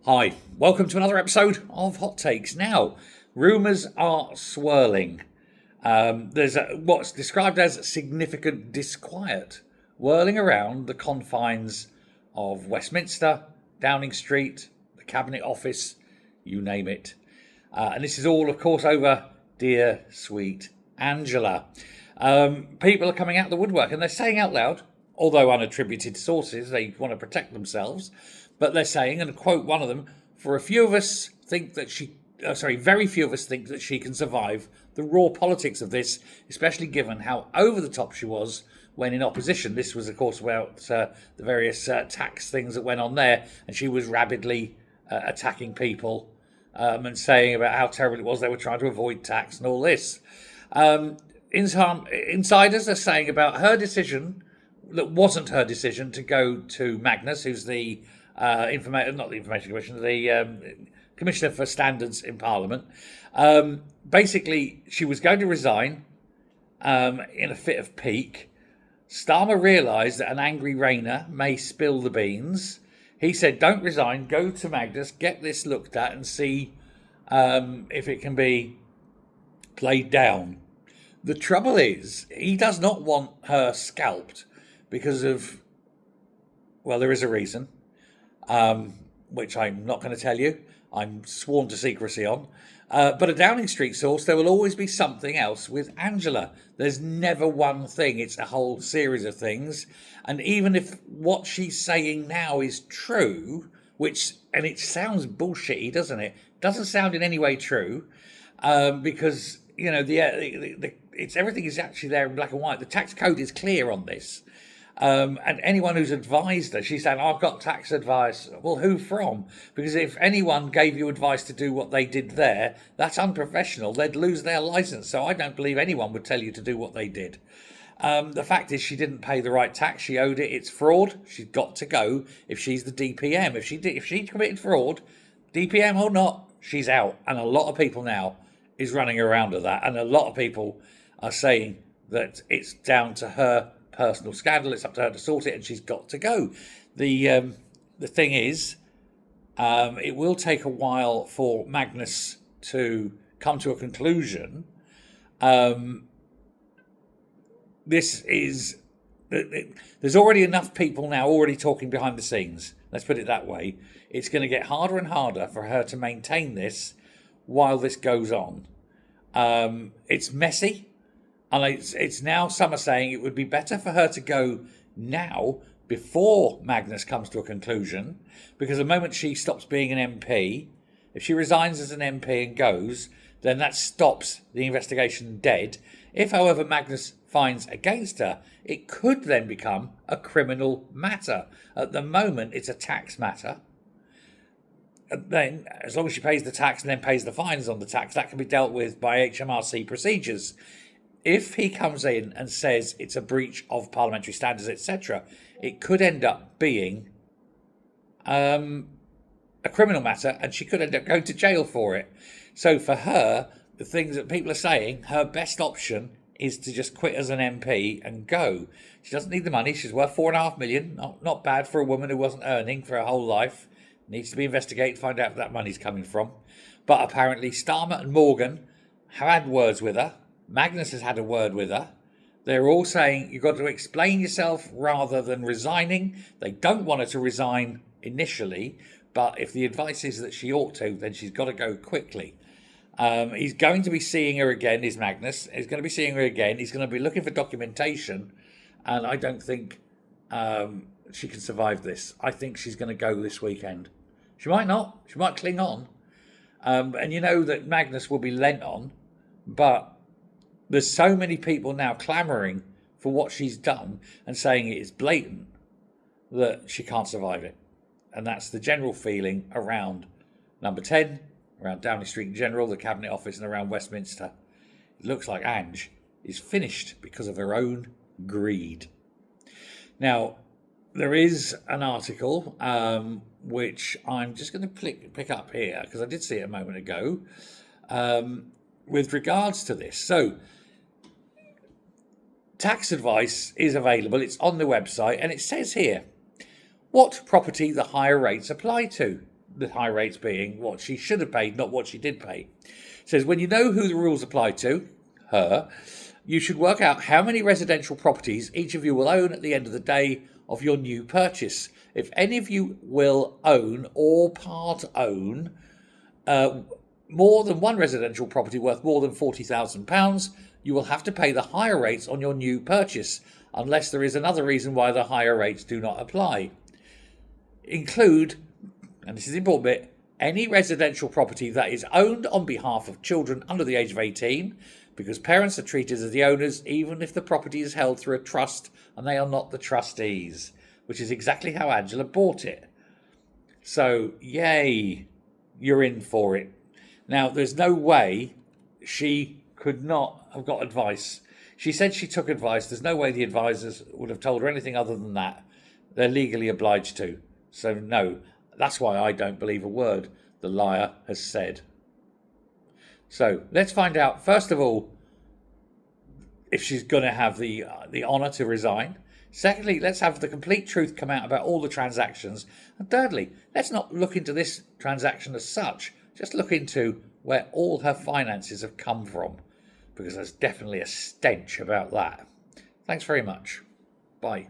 Hi, welcome to another episode of Hot Takes. Now, rumours are swirling. There's what's described as significant disquiet whirling around the confines of Westminster, Downing Street, the Cabinet Office, you name it. And this is all, of course, over dear, sweet Angela. People are coming out of the woodwork and they're saying out loud, although unattributed sources, they want to protect themselves, but they're saying, and quote one of them, for a few of us think that very few of us think that she can survive the raw politics of this, especially given how over the top she was when in opposition. This was, of course, about the various tax things that went on there, and she was rabidly attacking people and saying about how terrible it was they were trying to avoid tax and all this. Insiders are saying about her decision that wasn't her decision to go to Magnus, who's the Commissioner for Standards in Parliament. Basically, she was going to resign in a fit of pique. Starmer realised that an angry Rayner may spill the beans. He said, don't resign, go to Magnus, get this looked at and see if it can be played down. The trouble is, he does not want her scalped because of, well, there is a reason, which I'm not going to tell you. I'm sworn to secrecy on. But a Downing Street source, there will always be something else with Angela. There's never one thing. It's a whole series of things. And even if what she's saying now is true, and it sounds bullshitty, doesn't it? Doesn't sound in any way true, because, you know, everything is actually there in black and white. The tax code is clear on this. And anyone who's advised her, she's saying, I've got tax advice. Well, who from? Because if anyone gave you advice to do what they did there, that's unprofessional. They'd lose their licence. So I don't believe anyone would tell you to do what they did. The fact is she didn't pay the right tax. She owed it. It's fraud. She's got to go if she's the DPM. If she committed fraud, DPM or not, she's out. And a lot of people now is running around at that. And a lot of people are saying that it's down to her personal scandal. It's up to her to sort it, and she's got to go. The thing is, it will take a while for Magnus to come to a conclusion. There's already enough people now already talking behind the scenes. Let's put it that way. It's going to get harder and harder for her to maintain this while this goes on. It's messy. And it's now some are saying it would be better for her to go now before Magnus comes to a conclusion, because the moment she stops being an MP, if she resigns as an MP and goes, then that stops the investigation dead. If, however, Magnus finds against her, it could then become a criminal matter. At the moment, it's a tax matter. And then, as long as she pays the tax and then pays the fines on the tax, that can be dealt with by HMRC procedures. If he comes in and says it's a breach of parliamentary standards, etc., it could end up being a criminal matter, and she could end up going to jail for it. So for her, the things that people are saying, her best option is to just quit as an MP and go. She doesn't need the money. She's worth $4.5 million. Not bad for a woman who wasn't earning for her whole life. Needs to be investigated, find out where that money's coming from. But apparently Starmer and Morgan have had words with her. Magnus has had a word with her. They're all saying you've got to explain yourself rather than resigning. They don't want her to resign initially, but if the advice is that she ought to, then she's got to go quickly. He's going to be seeing her again, is Magnus. He's going to be seeing her again. He's going to be looking for documentation, and I don't think she can survive this. I think she's going to go this weekend. She might not. She might cling on. And you know that Magnus will be lent on, but there's so many people now clamouring for what she's done and saying it is blatant that she can't survive it. And that's the general feeling around number 10, around Downing Street in general, the Cabinet Office, and around Westminster. It looks like Ange is finished because of her own greed. Now, there is an article which I'm just going to pick up here because I did see it a moment ago with regards to this. So, tax advice is available. It's on the website, and it says here what property the higher rates apply to. the high rates being what she should have paid, not what she did pay. It says, when you know who the rules apply to, her, you should work out how many residential properties each of you will own at the end of the day of your new purchase. If any of you will own or part own more than one residential property worth more than £40,000, you will have to pay the higher rates on your new purchase, unless there is another reason why the higher rates do not apply. Include, and this is the important bit, any residential property that is owned on behalf of children under the age of 18, because parents are treated as the owners even if the property is held through a trust and they are not the trustees, which is exactly how Angela bought it. So, yay, you're in for it. Now, there's no way she could not have got advice. She said she took advice. There's no way the advisors would have told her anything other than that. They're legally obliged to. So, no, that's why I don't believe a word the liar has said. So, let's find out, first of all, if she's going to have the honour to resign. Secondly, let's have the complete truth come out about all the transactions. And thirdly, let's not look into this transaction as such. Just look into where all her finances have come from, because there's definitely a stench about that. Thanks very much. Bye.